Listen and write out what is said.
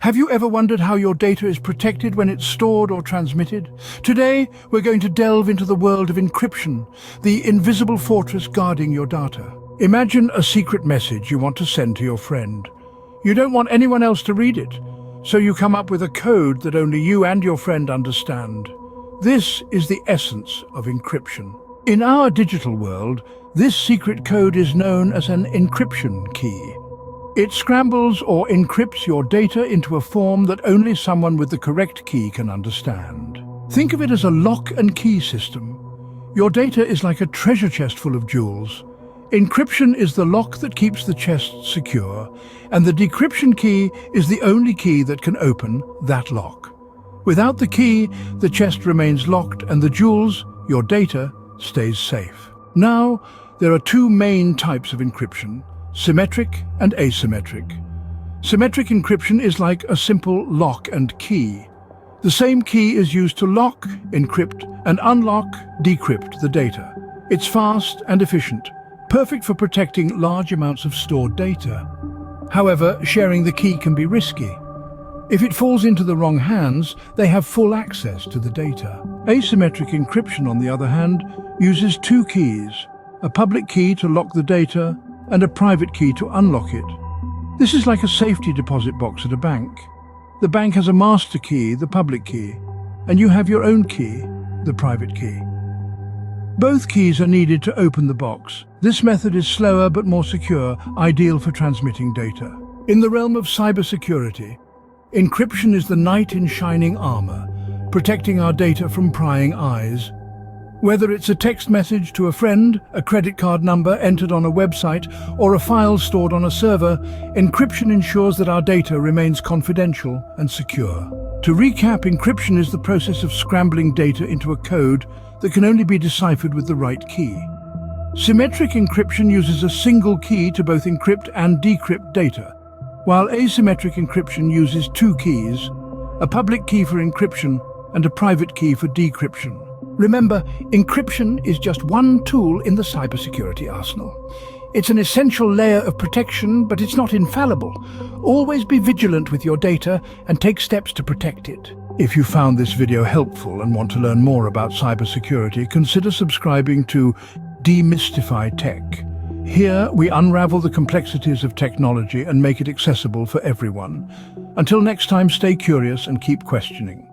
Have you ever wondered how your data is protected when it's stored or transmitted? Today, we're going to delve into the world of encryption, the invisible fortress guarding your data. Imagine a secret message you want to send to your friend. You don't want anyone else to read it, so you come up with a code that only you and your friend understand. This is the essence of encryption. In our digital world, this secret code is known as an encryption key. It scrambles or encrypts your data into a form that only someone with the correct key can understand. Think of it as a lock and key system. Your data is like a treasure chest full of jewels. Encryption is the lock that keeps the chest secure, and the decryption key is the only key that can open that lock. Without the key, the chest remains locked and the jewels, your data, stays safe. Now, there are two main types of encryption: symmetric and asymmetric. Symmetric encryption is like a simple lock and key. The same key is used to lock, encrypt, and unlock, decrypt the data. It's fast and efficient, perfect for protecting large amounts of stored data. However, sharing the key can be risky. If it falls into the wrong hands, they have full access to the data. Asymmetric encryption, on the other hand, uses two keys: a public key to lock the data and a private key to unlock it. This is like a safety deposit box at a bank. The bank has a master key, the public key, and you have your own key, the private key. Both keys are needed to open the box. This method is slower but more secure, ideal for transmitting data. In the realm of cybersecurity, encryption is the knight in shining armor, protecting our data from prying eyes. Whether it's a text message to a friend, a credit card number entered on a website, or a file stored on a server, encryption ensures that our data remains confidential and secure. To recap, encryption is the process of scrambling data into a code that can only be deciphered with the right key. Symmetric encryption uses a single key to both encrypt and decrypt data, while asymmetric encryption uses two keys: a public key for encryption and a private key for decryption. Remember, encryption is just one tool in the cybersecurity arsenal. It's an essential layer of protection, but it's not infallible. Always be vigilant with your data and take steps to protect it. If you found this video helpful and want to learn more about cybersecurity, consider subscribing to Demystify Tech. Here, we unravel the complexities of technology and make it accessible for everyone. Until next time, stay curious and keep questioning.